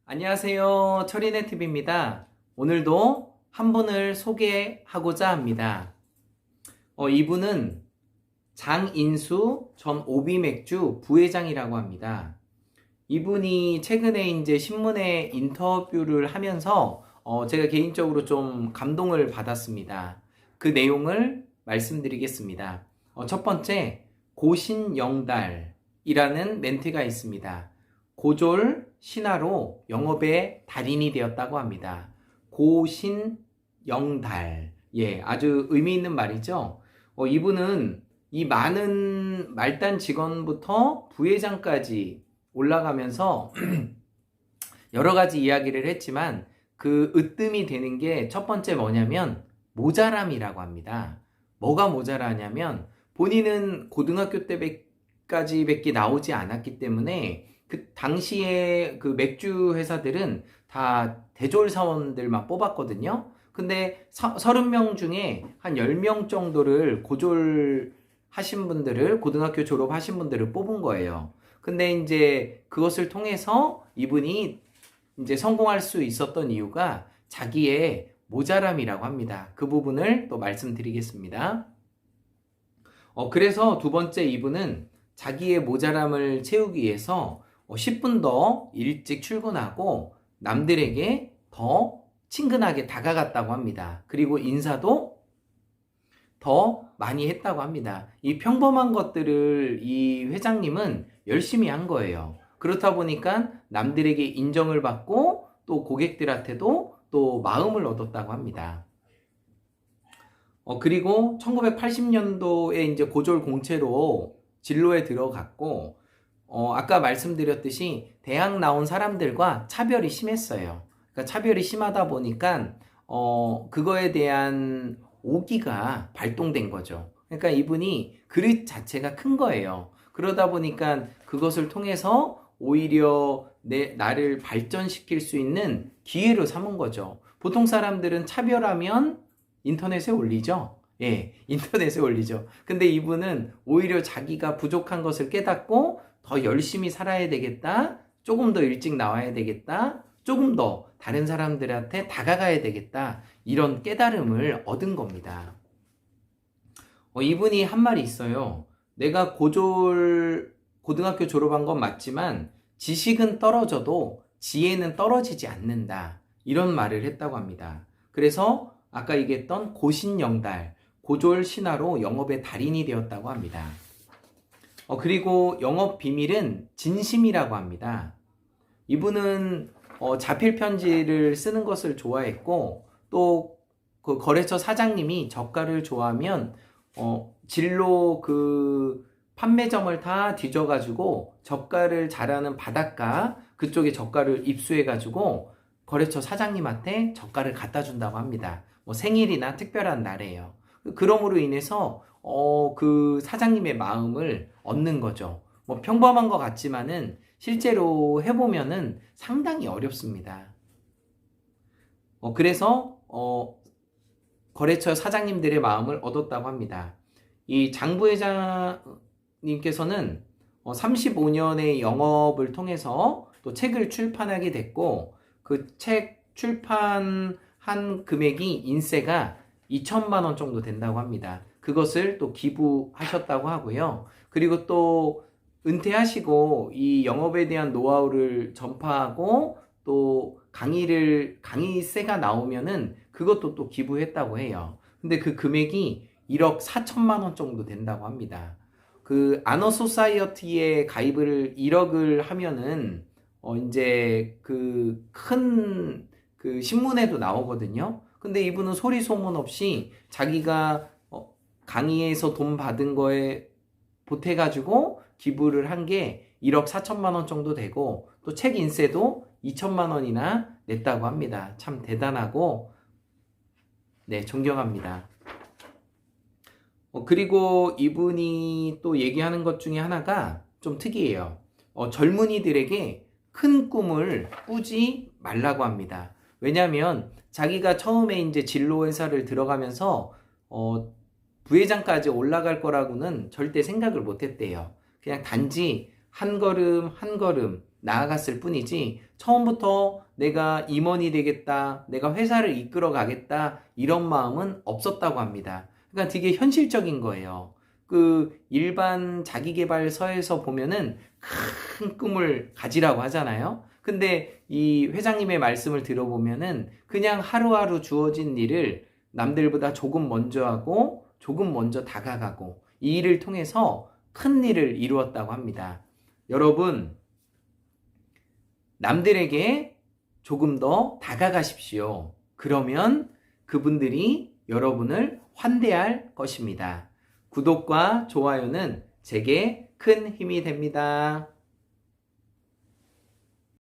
안녕하세요. 철인의TV입니다. 오늘도 한 분을 소개하고자 합니다. 이분은 장인수 전 오비맥주 부회장이라고 합니다. 이분이 최근에 이제 신문에 인터뷰를 하면서 제가 개인적으로 좀 감동을 받았습니다. 그 내용을 말씀드리겠습니다. 첫 번째, 고신영달이라는 멘트가 있습니다. 고졸 신화로 영업의 달인이 되었다고 합니다. 고신영달. 예, 아주 의미 있는 말이죠. 이분은 이 많은 말단 직원부터 부회장까지 올라가면서 여러 가지 이야기를 했지만 그 으뜸이 되는 게 첫 번째 뭐냐면 모자람이라고 합니다. 뭐가 모자라냐면 본인은 고등학교 때까지밖에 나오지 않았기 때문에 그 당시에 그 맥주 회사들은 다 대졸 사원들만 뽑았거든요. 근데 30명 중에 한 10명 정도를 고졸 하신 분들을, 고등학교 졸업하신 분들을 뽑은 거예요. 근데 이제 그것을 통해서 이분이 이제 성공할 수 있었던 이유가 자기의 모자람이라고 합니다. 그 부분을 또 말씀드리겠습니다. 그래서 두 번째, 이분은 자기의 모자람을 채우기 위해서 10분 더 일찍 출근하고 남들에게 더 친근하게 다가갔다고 합니다. 그리고 인사도 더 많이 했다고 합니다. 이 평범한 것들을 이 회장님은 열심히 한 거예요. 그렇다 보니까 남들에게 인정을 받고 또 고객들한테도 또 마음을 얻었다고 합니다. 그리고 1980년도에 이제 고졸 공채로 진로에 들어갔고, 아까 말씀드렸듯이 대학 나온 사람들과 차별이 심했어요. 그러니까 차별이 심하다 보니까, 그거에 대한 오기가 발동된 거죠. 그러니까 이분이 그릇 자체가 큰 거예요. 그러다 보니까 그것을 통해서 오히려 나를 발전시킬 수 있는 기회로 삼은 거죠. 보통 사람들은 차별하면 인터넷에 올리죠. 예, 인터넷에 올리죠. 근데 이분은 오히려 자기가 부족한 것을 깨닫고 더 열심히 살아야 되겠다. 조금 더 일찍 나와야 되겠다. 조금 더 다른 사람들한테 다가가야 되겠다. 이런 깨달음을 얻은 겁니다. 이분이 한 말이 있어요. 내가 고등학교 졸업한 건 맞지만 지식은 떨어져도 지혜는 떨어지지 않는다. 이런 말을 했다고 합니다. 그래서 아까 얘기했던 고신영달, 고졸 신화로 영업의 달인이 되었다고 합니다. 그리고 영업 비밀은 진심이라고 합니다. 이분은 자필 편지를 쓰는 것을 좋아했고, 또 그 거래처 사장님이 저가를 좋아하면 진로 그 판매점을 다 뒤져가지고 저가를 잘하는 바닷가 그쪽에 저가를 입수해가지고 거래처 사장님한테 저가를 갖다 준다고 합니다. 뭐 생일이나 특별한 날에요. 그러므로 인해서 그 사장님의 마음을 얻는 거죠. 뭐 평범한 것 같지만은 실제로 해보면은 상당히 어렵습니다. 그래서 거래처 사장님들의 마음을 얻었다고 합니다. 이 장 부회장님께서는 35년의 영업을 통해서 또 책을 출판하게 됐고, 그 책 출판한 금액이 인세가 2천만 원 정도 된다고 합니다. 그것을 또 기부하셨다고 하고요. 그리고 또 은퇴하시고 이 영업에 대한 노하우를 전파하고 또 강의세가 나오면은 그것도 또 기부했다고 해요. 근데 그 금액이 1억 4천만 원 정도 된다고 합니다. 그 아너 소사이어티에 가입을 1억을 하면은 이제 그 큰 그 신문에도 나오거든요. 근데 이분은 소리 소문 없이 자기가 강의에서 돈 받은 거에 보태가지고 기부를 한 게 1억 4천만 원 정도 되고, 또 책 인세도 2천만 원이나 냈다고 합니다. 참 대단하고, 네, 존경합니다. 그리고 이분이 또 얘기하는 것 중에 하나가 좀 특이해요. 젊은이들에게 큰 꿈을 꾸지 말라고 합니다. 왜냐하면 자기가 처음에 이제 진로 회사를 들어가면서 부회장까지 올라갈 거라고는 절대 생각을 못 했대요. 그냥 단지 한 걸음 한 걸음 나아갔을 뿐이지 처음부터 내가 임원이 되겠다, 내가 회사를 이끌어 가겠다 이런 마음은 없었다고 합니다. 그러니까 되게 현실적인 거예요. 그 일반 자기계발서에서 보면은 큰 꿈을 가지라고 하잖아요. 근데 이 회장님의 말씀을 들어보면은 그냥 하루하루 주어진 일을 남들보다 조금 먼저 하고 조금 먼저 다가가고 이 일을 통해서 큰 일을 이루었다고 합니다. 여러분, 남들에게 조금 더 다가가십시오. 그러면 그분들이 여러분을 환대할 것입니다. 구독과 좋아요는 제게 큰 힘이 됩니다.